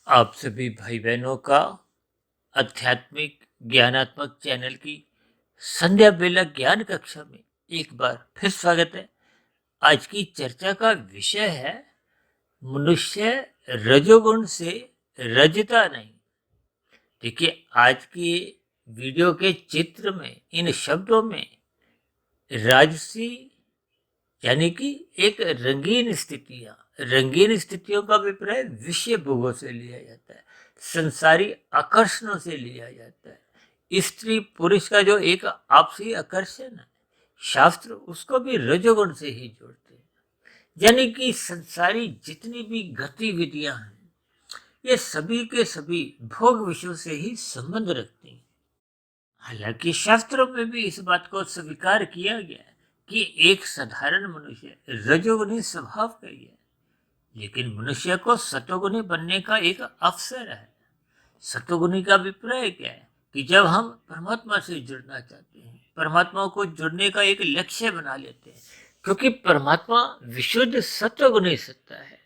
आप सभी भाई बहनों का आध्यात्मिक ज्ञानात्मक चैनल की संध्या बेला ज्ञान कक्षा में एक बार फिर स्वागत है। आज की चर्चा का विषय है मनुष्य रजोगुण से रजता नहीं। देखिए, आज की वीडियो के चित्र में इन शब्दों में राजसी यानी कि एक रंगीन स्थितियों का अभिप्राय विषय भोगों से लिया जाता है, संसारी आकर्षणों से लिया जाता है। स्त्री पुरुष का जो एक आपसी आकर्षण है, शास्त्र उसको भी रजोगुण से ही जोड़ते हैं। यानी कि संसारी जितनी भी गतिविधियां हैं, ये सभी के सभी भोग विषयों से ही संबंध रखती हैं। हालांकि शास्त्रों में भी इस बात को स्वीकार किया गया है कि एक साधारण मनुष्य रजोगुणी स्वभाव का ही है, लेकिन मनुष्य को सतोगुणी बनने का एक अवसर है। सतोगुणी का अभिप्राय क्या है कि जब हम परमात्मा से जुड़ना चाहते हैं, परमात्मा को जुड़ने का एक लक्ष्य बना लेते हैं, क्योंकि परमात्मा विशुद्ध सत्वगुणी सत्ता है।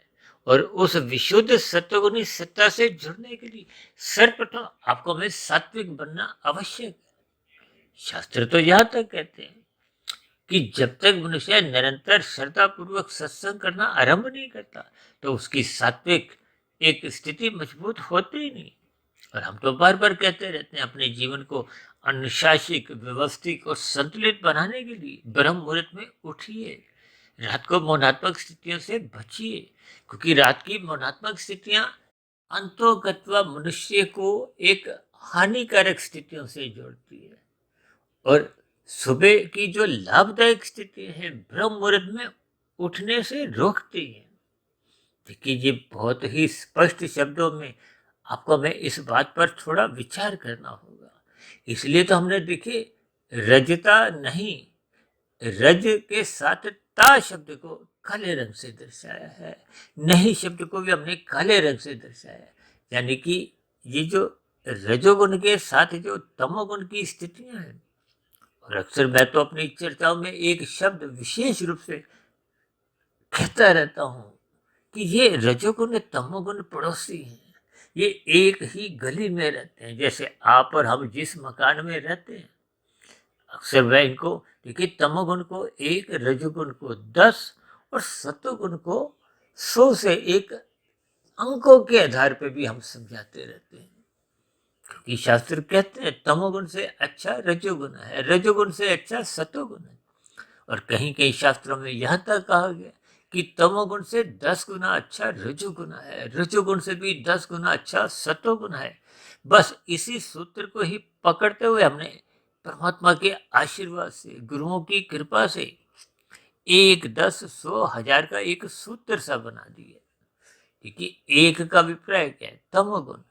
और उस विशुद्ध सत्वगुणी सत्ता से जुड़ने के लिए सर्वप्रथम आपको में सात्विक बनना आवश्यक है। शास्त्र तो यहाँ तक कहते हैं कि जब तक मनुष्य निरंतर श्रद्धा पूर्वक सत्संग करना आरंभ नहीं करता, तो उसकी सात्विक एक स्थिति मजबूत होती ही नहीं। और हम तो बार बार कहते रहते हैं, अपने जीवन को अनुशासित, व्यवस्थित और संतुलित बनाने के लिए ब्रह्म मुहूर्त में उठिए, रात को मौनात्मक स्थितियों से बचिए, क्योंकि रात की मौनात्मक स्थितियां अंतोगत्वा मनुष्य को एक हानिकारक स्थितियों से जोड़ती है और सुबह की जो लाभदायक स्थिति है ब्रह्म मुहूर्त में उठने से रोकती है। देखिए, ये बहुत ही स्पष्ट शब्दों में आपको हमें इस बात पर थोड़ा विचार करना होगा। इसलिए तो हमने देखिए रजता नहीं, रज के साथ ता शब्द को काले रंग से दर्शाया है, नहीं शब्द को भी हमने काले रंग से दर्शाया है। यानी कि ये जो रजोगुण के साथ जो तमोगुण की स्थितियां हैं, और अक्सर मैं तो अपनी चर्चाओं में एक शब्द विशेष रूप से कहता रहता हूं कि ये रजोगुण तमोगुण पड़ोसी हैं। ये एक ही गली में रहते हैं। जैसे आप और हम जिस मकान में रहते हैं, अक्सर मैं इनको देखिए, तमोगुण को 1, रजोगुण को 10 और सतोगुण को 100 से एक अंकों के आधार पर भी हम समझाते रहते हैं। क्योंकि शास्त्र कहते हैं तमोगुण से अच्छा रजोगुण है, रजोगुण से अच्छा सतोगुण है। और कहीं कहीं शास्त्रों में यह तक कहा गया कि तमोगुण से 10 गुना अच्छा रजोगुण है, रजोगुण से भी 10 गुना अच्छा सतोगुण है। बस इसी सूत्र को ही पकड़ते हुए हमने परमात्मा के आशीर्वाद से, गुरुओं की कृपा से 1, 10, 100, 1000 का एक सूत्र सा बना दिया। क्योंकि 1 का अभिप्राय क्या है? तमोगुण।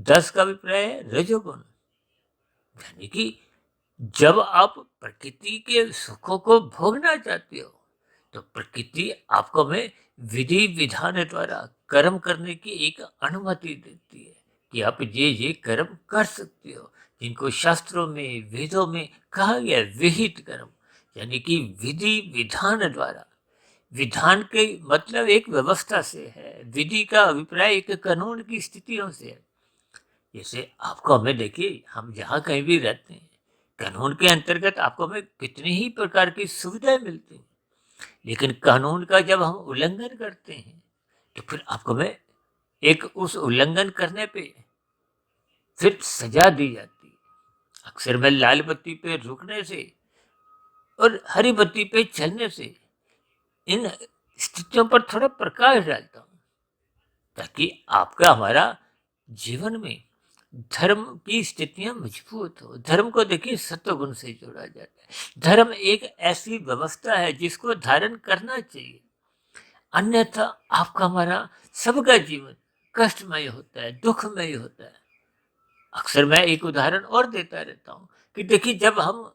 10 का अभिप्राय है रजोगुण। यानी कि जब आप प्रकृति के सुखों को भोगना चाहते हो, तो प्रकृति आपको में विधि विधान द्वारा कर्म करने की एक अनुमति देती है कि आप ये कर्म कर सकते हो, जिनको शास्त्रों में, वेदों में कहा गया विहित कर्म। यानी कि विधि विधान द्वारा, विधान के मतलब एक व्यवस्था से है, विधि का अभिप्राय एक कानून की स्थितियों से है। जैसे आपको हमें देखिए, हम जहाँ कहीं भी रहते हैं, कानून के अंतर्गत आपको हमें कितनी ही प्रकार की सुविधाएं मिलती हैं, लेकिन कानून का जब हम उल्लंघन करते हैं, तो फिर आपको हमें एक उस उल्लंघन करने पे फिर सजा दी जाती है। अक्सर मैं लाल बत्ती पे रुकने से और हरी बत्ती पे चलने से इन स्थितियों पर थोड़ा प्रकाश डालता हूँ, ताकि आपका हमारा जीवन में धर्म की स्थितियां मजबूत हो। धर्म को देखिए सत्वगुण से जोड़ा जाता है। धर्म एक ऐसी व्यवस्था है जिसको धारण करना चाहिए, अन्यथा आपका हमारा सबका जीवन कष्टमय होता है, दुखमय होता है। अक्सर मैं एक उदाहरण और देता रहता हूँ कि देखिए, जब हम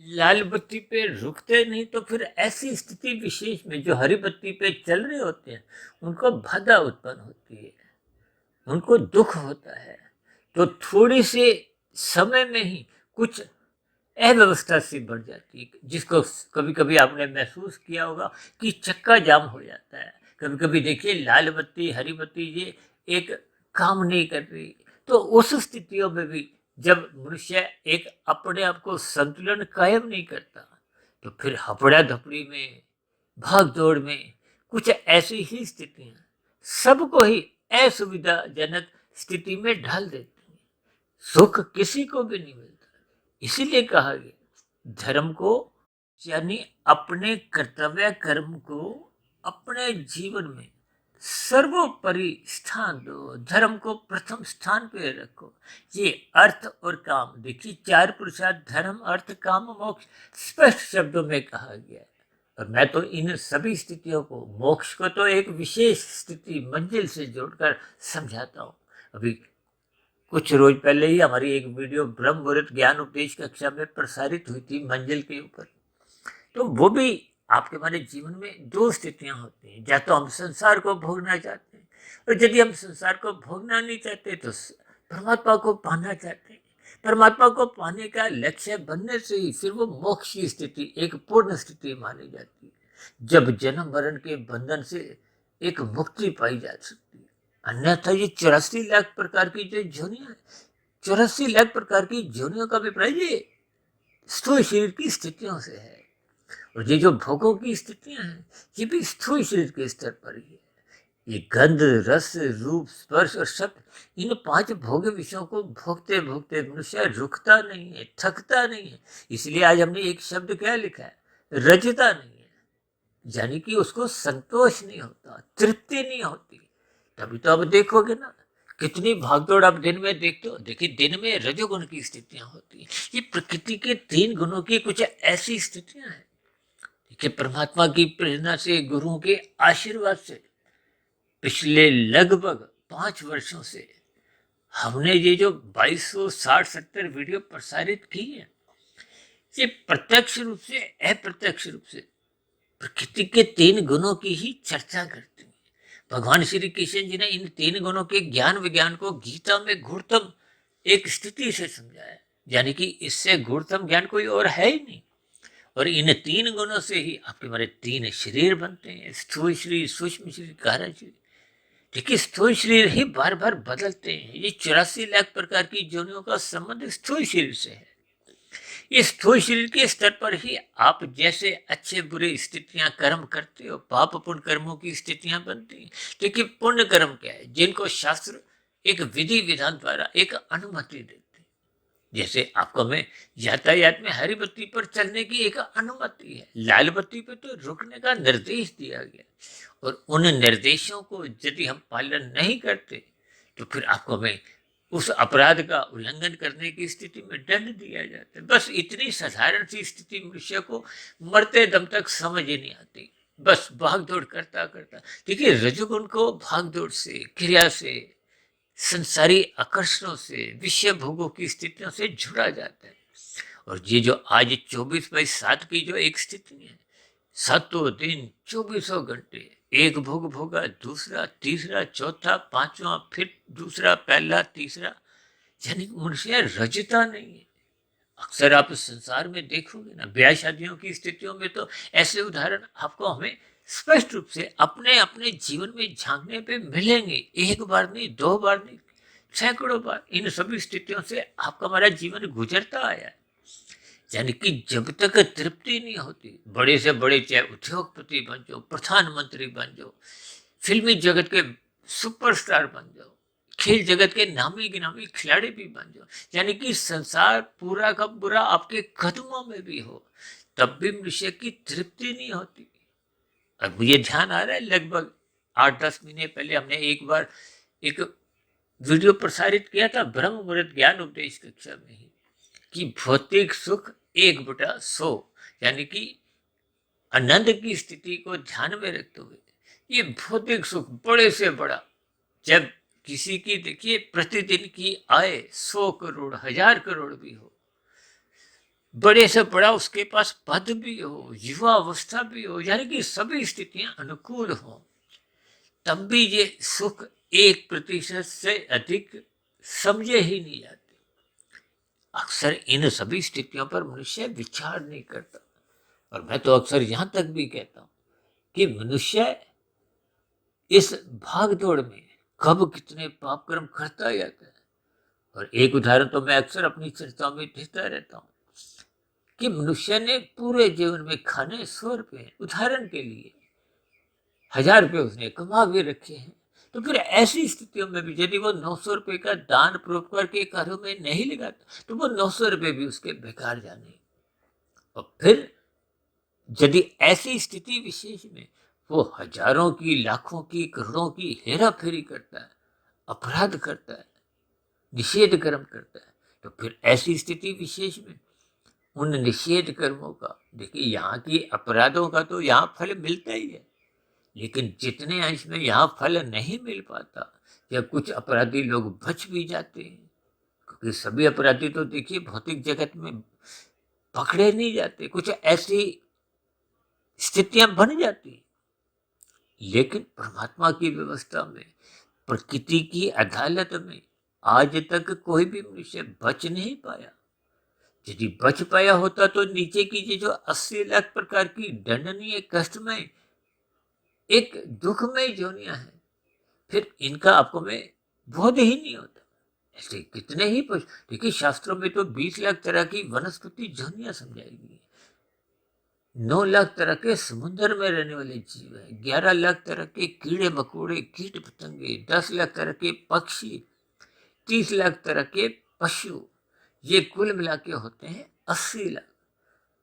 लाल बत्ती पे रुकते नहीं, तो फिर ऐसी स्थिति विशेष में जो हरी बत्ती पे चल रहे होते हैं, उनको बाधा उत्पन्न होती है, उनको दुख होता है। तो थोड़ी से समय में ही कुछ अव्यवस्था सी बढ़ जाती है, जिसको कभी कभी आपने महसूस किया होगा कि चक्का जाम हो जाता है। कभी कभी देखिए, लाल बत्ती, हरी बत्ती, ये एक काम नहीं कर रही, तो उस स्थितियों में भी जब मनुष्य एक अपने आप को संतुलन कायम नहीं करता, तो फिर हपड़ा धपड़ी में, भाग दौड़ में कुछ ऐसी ही स्थितियां सबको ही असुविधाजनक स्थिति में ढाल देती हैं। सुख किसी को भी नहीं मिलता। इसीलिए कहा गया धर्म को, यानी अपने कर्तव्य कर्म को अपने जीवन में सर्वोपरि स्थान दो, धर्म को प्रथम स्थान पे रखो। ये अर्थ और काम, देखिए 4 पुरुषार्थ धर्म अर्थ काम मोक्ष स्पष्ट शब्दों में कहा गया है। और मैं तो इन सभी स्थितियों को, मोक्ष को तो एक विशेष स्थिति मंजिल से जोड़कर समझाता हूँ। अभी कुछ रोज पहले ही हमारी एक वीडियो ब्रह्म मुहूर्त ज्ञान उपदेश कक्षा में प्रसारित हुई थी मंजिल के ऊपर। तो वो भी आपके हमारे जीवन में 2 स्थितियां होती हैं, या तो हम संसार को भोगना चाहते हैं, और यदि हम संसार को भोगना नहीं चाहते तो परमात्मा को पाना चाहते हैं। परमात्मा को पाने का लक्ष्य बनने से ही फिर वो मोक्ष की स्थिति एक पूर्ण स्थिति मानी जाती है, जब जन्म मरण के बंधन से एक मुक्ति पाई जा सकती है। अन्यथा ये 84 लाख प्रकार की जो जोनियां है, 84 लाख प्रकार की जोनियों का अभिप्राय ये स्थूल शरीर की स्थितियों से है। और ये जो भोगों की स्थितियां हैं, ये भी स्थूल शरीर के स्तर पर ही है। ये गंध, रस, रूप, स्पर्श और शब्द, इन 5 भोग्य विषयों को भोगते भोगते मनुष्य रुकता नहीं है, थकता नहीं है। इसलिए आज हमने एक शब्द क्या लिखा है, रजता नहीं है, यानी कि उसको संतोष नहीं होता, तृप्ति नहीं होती। तभी तो आप देखोगे ना, कितनी भागदौड़ आप दिन में देखते हो। देखिए दिन में रजोगुण की स्थितियां होती हैं। ये प्रकृति के 3 गुणों की कुछ ऐसी स्थितियां हैं कि परमात्मा की प्रेरणा से, गुरुओं के आशीर्वाद से पिछले लगभग 5 वर्षों से हमने ये जो 2260-70 वीडियो प्रसारित की है, ये प्रत्यक्ष रूप से अप्रत्यक्ष रूप से प्रकृति के 3 गुणों की ही चर्चा करती है। भगवान श्री कृष्ण जी ने इन 3 गुणों के ज्ञान विज्ञान को गीता में गूढ़तम एक स्थिति से समझाया, यानी कि इससे गूढ़तम ज्ञान कोई और है ही नहीं। और इन 3 गुणों से ही आपके हमारे 3 शरीर बनते हैं, स्थूल शरीर, सूक्ष्म शरीर, कारण शरीर। देखिए स्थूल शरीर ही बार बार बदलते हैं। ये 84 लाख प्रकार की जोनियों का संबंध स्थूल शरीर से है। इस स्थूल शरीर के स्तर पर ही आप जैसे अच्छे बुरे स्थितियां कर्म करते हो, पाप पुण्य कर्मों की स्थितियां बनती हैं। देखिए पुण्य कर्म क्या है, जिनको शास्त्र एक विधि विधान द्वारा एक अनुमति देते हैं। जैसे आपको में यातायात में हरी बत्ती पर चलने की एक अनुमति है, लाल बत्ती पर तो रुकने का निर्देश दिया गया, और उन निर्देशों को यदि हम पालन नहीं करते तो फिर आपको में उस अपराध का उल्लंघन करने की स्थिति में दंड दिया जाता है। बस इतनी साधारण सी स्थिति मनुष्य को मरते दम तक समझ ही नहीं आती, बस भागदौड़ करता करता। देखिए रजोगुण को भागदौड़ से, क्रिया से, संसारी आकर्षणों से, विषय भोगों की स्थितियों से जुड़ा जाता है। और ये जो आज 24/7 की जो एक स्थिति है, 7 दिन 24 घंटे एक भोग भोगा, दूसरा, तीसरा, चौथा, 5वां, फिर दूसरा, पहला, तीसरा, यानी मनुष्य रजता नहीं है। अक्सर आप संसार में देखोगे ना, ब्याह शादियों की स्थितियों में तो ऐसे उदाहरण आपको हमें स्पष्ट रूप से अपने अपने जीवन में झांकने पे मिलेंगे। 1 बार नहीं, 2 बार नहीं, सैकड़ों बार इन सभी स्थितियों से आपका हमारा जीवन गुजरता आया है। यानी कि जब तक तृप्ति नहीं होती, बड़े से बड़े चाहे उद्योगपति बन जाओ, प्रधानमंत्री बन जाओ, फिल्मी जगत के सुपरस्टार बन जाओ, खेल जगत के नामी गिनामी खिलाड़ी भी बन जाओ, यानी कि संसार पूरा का पूरा आपके कदमों में भी हो, तब भी मनुष्य की तृप्ति नहीं होती। अब मुझे ध्यान आ रहा है, लगभग 8-10 महीने पहले हमने एक बार एक वीडियो प्रसारित किया था ब्रह्म मुहूर्त ज्ञान उपदेश कक्षा में ही, कि भौतिक सुख 1/100, यानी कि आनंद की स्थिति को ध्यान में रखते हुए ये भौतिक सुख बड़े से बड़ा, जब किसी की देखिए प्रतिदिन की आय 100 करोड़ 1000 करोड़ भी हो, बड़े से बड़ा उसके पास पद भी हो, युवा अवस्था भी हो, यानी कि सभी स्थितियां अनुकूल हो, तब भी ये सुख 1% से अधिक समझे ही नहीं जाते। अक्सर इन सभी स्थितियों पर मनुष्य विचार नहीं करता। और मैं तो अक्सर यहां तक भी कहता हूं कि मनुष्य इस भागदौड़ में कब कितने पाप कर्म करता जाता है। और एक उदाहरण तो मैं अक्सर अपनी चर्चाओं में देता रहता हूँ कि मनुष्य ने पूरे जीवन में खाने 100 रुपए, उदाहरण के लिए 1000 रुपए उसने कमा भी रखे हैं, तो फिर ऐसी स्थितियों में भी यदि वो 900 रुपए का दान परोपकार के कार्यों में नहीं लगाता तो वो 900 रुपए भी उसके बेकार जाने। और फिर यदि ऐसी स्थिति विशेष में वो हजारों की, लाखों की, करोड़ों की हेरा फेरी करता है, अपराध करता है, निषेध कर्म करता है, तो फिर ऐसी स्थिति विशेष में उन निषेध कर्मों का, देखिए यहाँ की अपराधों का तो यहाँ फल मिलता ही है, लेकिन जितने अंश में यहाँ फल नहीं मिल पाता या कुछ अपराधी लोग बच भी जाते हैं, क्योंकि सभी अपराधी तो देखिए भौतिक जगत में पकड़े नहीं जाते, कुछ ऐसी स्थितियां बन जाती, लेकिन परमात्मा की व्यवस्था में, प्रकृति की अदालत में आज तक कोई भी मनुष्य बच नहीं पाया। यदि बच पाया होता तो नीचे की ये जो 80 लाख प्रकार की दंडनीय, कष्टमय, एक दुखमय जोनियां हैं, फिर इनका आपको में बोध ही नहीं होता। ऐसे कितने ही पशु, देखिए शास्त्रों में तो 20 लाख तरह की वनस्पति जोनियां समझाई गई है, 9 लाख तरह के समुद्र में रहने वाले जीव हैं, 11 लाख तरह के कीड़े मकोड़े, कीट पतंगे, 10 लाख तरह के पक्षी, 30 लाख तरह के पशु, ये कुल मिला के होते हैं 80 लाख।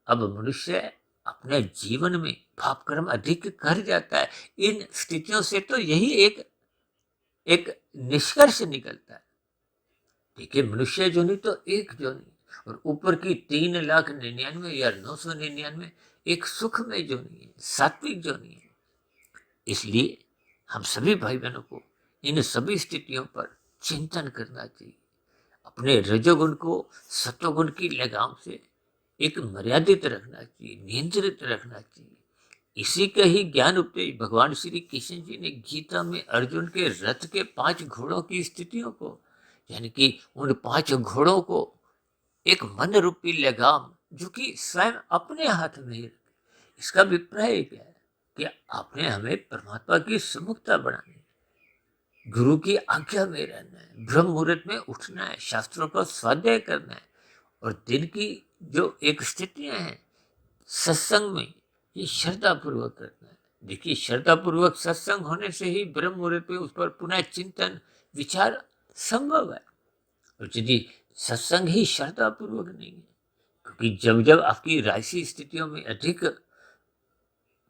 अब मनुष्य अपने जीवन में पाप कर्म अधिक कर जाता है, इन स्थितियों से तो यही एक निष्कर्ष निकलता है। देखिए मनुष्य जोनी तो एक जोनी, और ऊपर की 3,99,000 या 999 एक सुखमय जोनी है, सात्विक जोनी है। इसलिए हम सभी भाई बहनों को इन सभी स्थितियों पर चिंतन करना चाहिए, अपने रजोगुण को सत्वगुण की लगाम से एक मर्यादित रखना चाहिए, नियंत्रित रखना चाहिए। इसी का ही ज्ञान उपदेश भगवान श्री कृष्ण जी ने गीता में अर्जुन के रथ के 5 घोड़ों की स्थितियों को, यानी कि उन 5 घोड़ों को एक मन रूपी लगाम जो कि स्वयं अपने हाथ में ही रखे। इसका अभिप्राय क्या है कि आपने हमें परमात्मा की सुमुखता बनानी है, गुरु की आज्ञा में रहना है, ब्रह्म मुहूर्त में उठना है, शास्त्रों का स्वाध्याय करना है, और दिन की जो एक स्थितियां हैं सत्संग में, ये श्रद्धा पूर्वक करना है। देखिए श्रद्धा पूर्वक सत्संग होने से ही ब्रह्म मुहूर्त पे उस पर पुनः चिंतन विचार संभव है। और यदि सत्संग ही श्रद्धा पूर्वक नहीं है, क्योंकि जब जब आपकी राशि स्थितियों में अधिक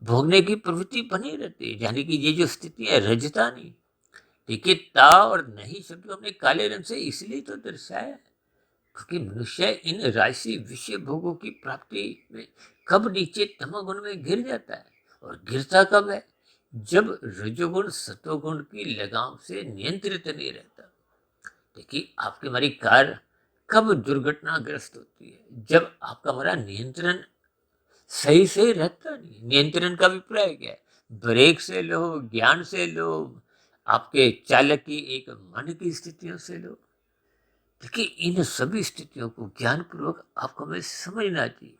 भोगने की प्रवृत्ति बनी रहती है, यानी कि ये जो स्थिति है रजता नहीं, देखिए ता और नहीं शब्द हमने काले रंग से इसलिए तो दर्शाया है, क्योंकि मनुष्य इन राशि विषय भोगों की प्राप्ति में कब नीचे तमोगुण में गिर जाता है, और गिरता कब है, जब रजोगुण सतोगुण की लगाम से नियंत्रित नहीं रहता। देखिए आपकी हमारी कार कब दुर्घटनाग्रस्त होती है, जब आपका हमारा नियंत्रण सही से रहता नहीं। नियंत्रण का अभिप्राय क्या है, ब्रेक से लो, ज्ञान से लो, आपके चालक की एक मन की स्थितियों से लो। देखिए इन सभी स्थितियों को ज्ञान पूर्वक आपको हमें समझना चाहिए,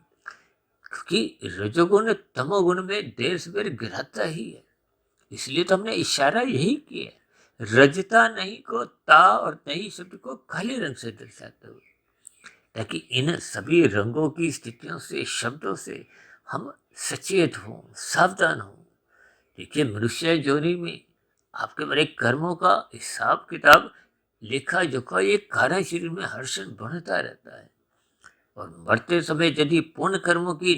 क्योंकि रजोगुण तमोगुण में देर सवेर गिराता ही है। इसलिए तो हमने इशारा यही किया है, रजता नहीं को ता और नहीं शब्द को काले रंग से दर्शाते हुए, ताकि इन सभी रंगों की स्थितियों से, शब्दों से हम सचेत हों, सावधान हों। देखिए मनुष्य जोनी में आपके बड़े कर्मों का हिसाब किताब, लेखा जोखा, ये कार्य शरीर में हर्षण बढ़ता रहता है, और मरते समय यदि पुण्य कर्मों की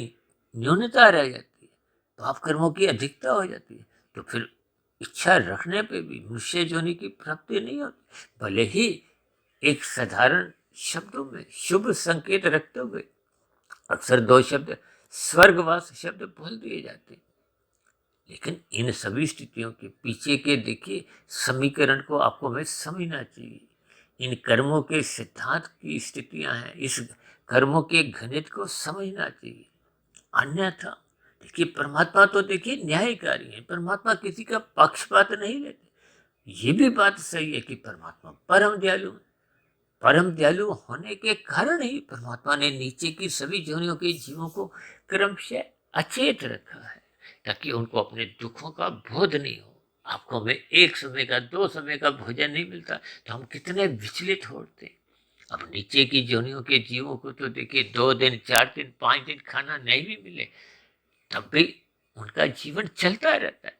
न्यूनता रह जाती है, पाप कर्मों की अधिकता हो जाती है, तो फिर इच्छा रखने पे भी मनुष्य जोनी की प्राप्ति नहीं होती। भले ही एक साधारण शब्दों में शुभ संकेत रखते हुए अक्सर 2 शब्द स्वर्गवास शब्द बोल दिए जाते, लेकिन इन सभी स्थितियों के पीछे के देखिए समीकरण को आपको हमें समझना चाहिए। इन कर्मों के सिद्धांत की स्थितियां हैं, इस कर्मों के गणित को समझना चाहिए। अन्यथा देखिए परमात्मा तो देखिए न्यायकारी है, परमात्मा किसी का पक्षपात नहीं लेते। ये भी बात सही है कि परमात्मा परम दयालु है, परम दयालु होने के कारण ही परमात्मा ने नीचे की सभी जोनियों के जीवों को क्रमशः अचेत रखा है, ताकि उनको अपने दुखों का बोध नहीं हो। आपको हमें एक समय का, दो समय का भोजन नहीं मिलता तो हम कितने विचलित होते हैं। अब नीचे की जोनियों के जीवों को तो देखिए 2 दिन, 4 दिन, 5 दिन खाना नहीं भी मिले तब भी उनका जीवन चलता रहता है।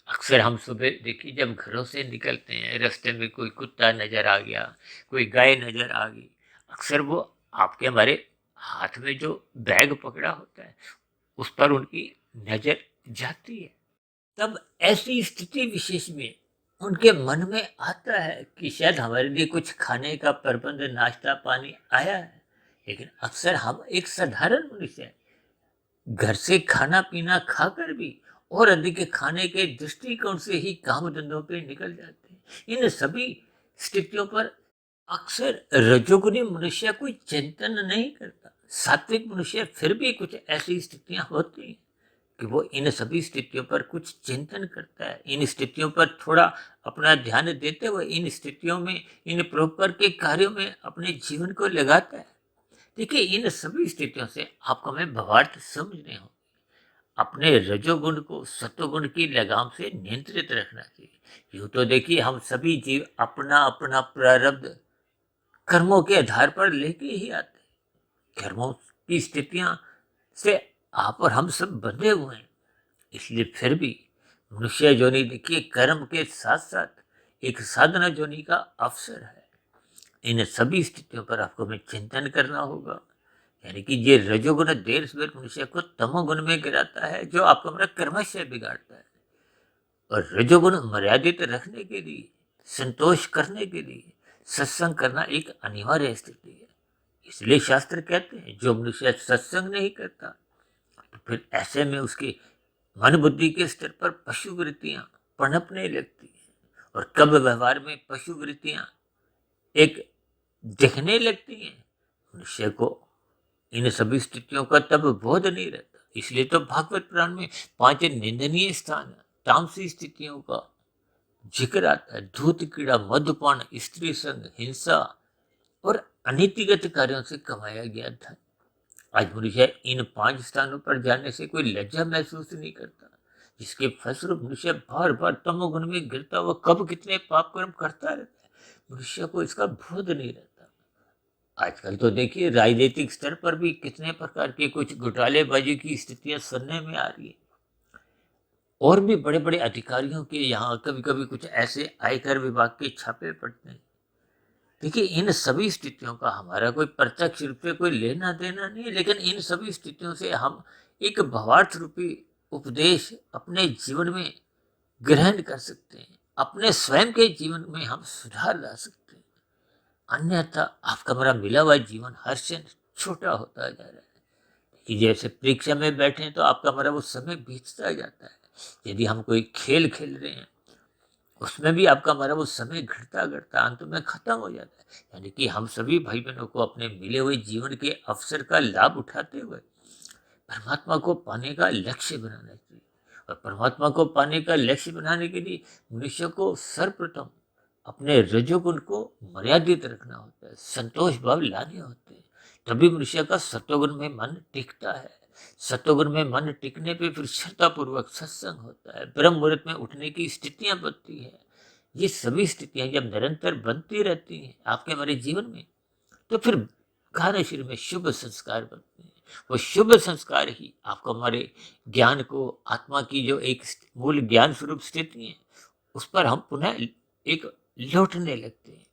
अक्सर हम सुबह देखिए जब घरों से निकलते हैं, रास्ते में कोई कुत्ता नजर आ गया, कोई गाय नजर आ गई, अक्सर वो आपके हमारे हाथ में जो बैग पकड़ा होता है उस पर उनकी नजर जाती है। तब ऐसी स्थिति विशेष में उनके मन में आता है कि शायद हमारे लिए कुछ खाने का प्रबंध, नाश्ता पानी आया है। लेकिन अक्सर हम एक साधारण मनुष्य हैं, घर से खाना पीना खाकर भी और अधिक खाने के दृष्टिकोण से ही काम धंधों पे निकल जाते हैं। इन सभी स्थितियों पर अक्सर रजोगुनी मनुष्य कोई चिंतन नहीं करता। सात्विक मनुष्य फिर भी कुछ ऐसी स्थितियां होती हैं कि वो इन सभी स्थितियों पर कुछ चिंतन करता है, इन स्थितियों पर थोड़ा अपना ध्यान देते हुए इन स्थितियों में, इन प्रकार के कार्यों में अपने जीवन को लगाता है। देखिए इन सभी स्थितियों से आपको हमें भावार्थ समझने हो। अपने रजोगुण को सत्वगुण की लगाम से नियंत्रित रखना चाहिए। यूं तो देखिए हम सभी जीव अपना अपना प्रारब्ध कर्मों के आधार पर लेके ही आते हैं। कर्मों की स्थितियां से आप और हम सब बंधे हुए हैं। इसलिए फिर भी मनुष्य जोनि देखिए कर्म के साथ साथ एक साधना जोनि का अवसर है। इन सभी स्थितियों पर आपको हमें चिंतन करना होगा। यानी कि ये रजोगुण देर सवेर मनुष्य को तमोगुण में गिराता है, जो आपको हमारा कर्मशय बिगाड़ता है। और रजोगुण मर्यादित रखने के लिए, संतोष करने के लिए सत्संग करना एक अनिवार्य स्थिति है। इसलिए शास्त्र कहते हैं जो मनुष्य सत्संग नहीं करता तो फिर ऐसे में उसके मन बुद्धि के स्तर पर पशु वृत्तियां पनपने लगती हैं। और कब व्यवहार में पशु वृत्तियां एक दिखने लगती हैं, मनुष्य को इन सभी स्थितियों का तब बोध नहीं रहता। इसलिए तो भागवत पुराण में 5 निंदनीय स्थान तामसी स्थितियों का जिक्र आता है। धूत, कीड़ा, मधुपान, स्त्री संग, हिंसा और अनीतिगत कार्यों से कमाया गया धन। आज मनुष्य इन 5 स्थानों पर जाने से कोई लज्जा महसूस नहीं करता, जिसके फलस्वरूप मनुष्य बार बार तमोगुण में गिरता हुआ कब कितने पाप कर्म करता रहता है, मनुष्य को इसका बोध नहीं रहता। आजकल तो देखिए राजनीतिक स्तर पर भी कितने प्रकार के कुछ घोटालेबाजी की स्थितियां सुनने में आ रही है। और भी बड़े बड़े अधिकारियों के यहाँ कभी कभी कुछ ऐसे आयकर विभाग के छापे पड़ते हैं। देखिए इन सभी स्थितियों का हमारा कोई प्रत्यक्ष रूप से कोई लेना देना नहीं है, लेकिन इन सभी स्थितियों से हम एक भावार्थ रूपी उपदेश अपने जीवन में ग्रहण कर सकते हैं। अपने स्वयं के जीवन में हम सुधार ला सकते हैं। अन्यथा आपका मेरा मिला हुआ जीवन हर क्षण छोटा होता जा रहा है। कि जैसे परीक्षा में बैठे तो आपका हमारा वो समय बीतता जाता है। यदि हम कोई खेल खेल रहे हैं उसमें भी आपका हमारा वो समय घटता घटता अंत में खत्म हो जाता है। यानी कि हम सभी भाई बहनों को अपने मिले हुए जीवन के अवसर का लाभ उठाते हुए परमात्मा को पाने का लक्ष्य बनाना चाहिए। और परमात्मा को पाने का लक्ष्य बनाने के लिए मनुष्य को सर्वप्रथम अपने रजोगुण को मर्यादित रखना होता है, संतोष भाव लाने होते हैं। तभी मनुष्य का सत्वगुण में मन टिकता है। सत्वगुण में मन टिकने पे फिर श्रद्धा पूर्वक सत्संग होता है, ब्रह्म मुहूर्त में उठने की स्थितियां बनती है। ये सभी स्थितियां जब निरंतर बनती रहती हैं आपके हमारे जीवन में तो फिर कार्य शरीर में शुभ संस्कार बनते हैं। वो शुभ संस्कार ही आपको हमारे ज्ञान को, आत्मा की जो एक मूल ज्ञान स्वरूप स्थिति है उस पर हम पुनः एक लौटने लगते हैं।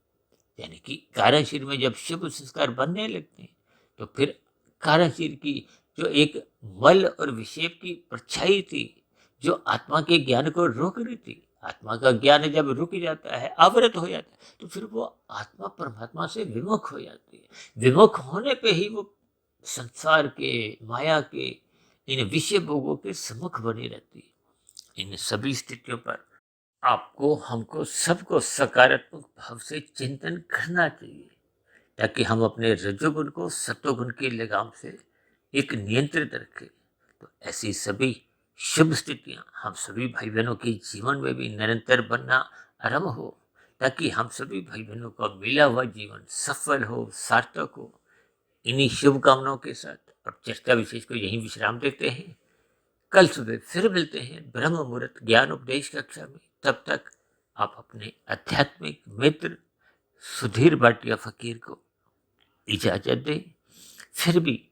यानी कि कारण शरीर में जब शुभ संस्कार बनने लगते हैं तो फिर कारण शरीर की जो एक मल और विक्षेप की परछाई थी जो आत्मा के ज्ञान को रोक रही थी, आत्मा का ज्ञान जब रुक जाता है, आवृत हो जाता है तो फिर वो आत्मा परमात्मा से विमुख हो जाती है। विमुख होने पे ही वो संसार के, माया के, इन विषय भोगों के सम्मुख बनी रहती है। इन सभी स्थितियों पर आपको, हमको, सबको सकारात्मक भाव से चिंतन करना चाहिए ताकि हम अपने रजोगुण को सत्वगुण की लगाम से एक नियंत्रित रखें। तो ऐसी सभी शुभ स्थितियां हम सभी भाई बहनों के जीवन में भी निरंतर बनना आरंभ हो ताकि हम सभी भाई बहनों का मिला हुआ जीवन सफल हो, सार्थक हो। इन्हीं शुभकामनाओं के साथ अब चर्चा विशेष को यहीं विश्राम देते हैं। कल सुबह फिर मिलते हैं ब्रह्म मुहूर्त ज्ञान उपदेश कक्षा में। तब तक आप अपने आध्यात्मिक मित्र सुधीर भाटिया फकीर को इजाजत दें। फिर भी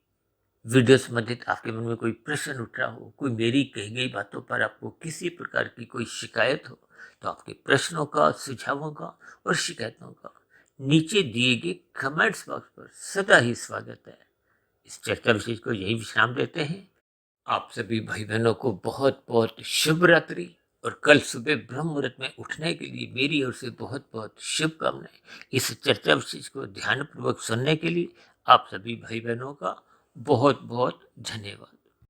वीडियो संबंधित आपके मन में कोई प्रश्न उठ रहा हो, कोई मेरी कही गई बातों पर आपको किसी प्रकार की कोई शिकायत हो, तो आपके प्रश्नों का, सुझावों का और शिकायतों का नीचे दिए गए कमेंट्स बॉक्स पर सदा ही स्वागत है। इस चर्चा विशेष को यही विश्राम देते हैं। आप सभी भाई बहनों को बहुत बहुत शुभ रात्रि और कल सुबह ब्रह्म मुहूर्त में उठने के लिए मेरी ओर से बहुत बहुत शुभकामनाएं। इस चर्चा विशेष को ध्यानपूर्वक सुनने के लिए आप सभी भाई बहनों का बहुत बहुत धन्यवाद।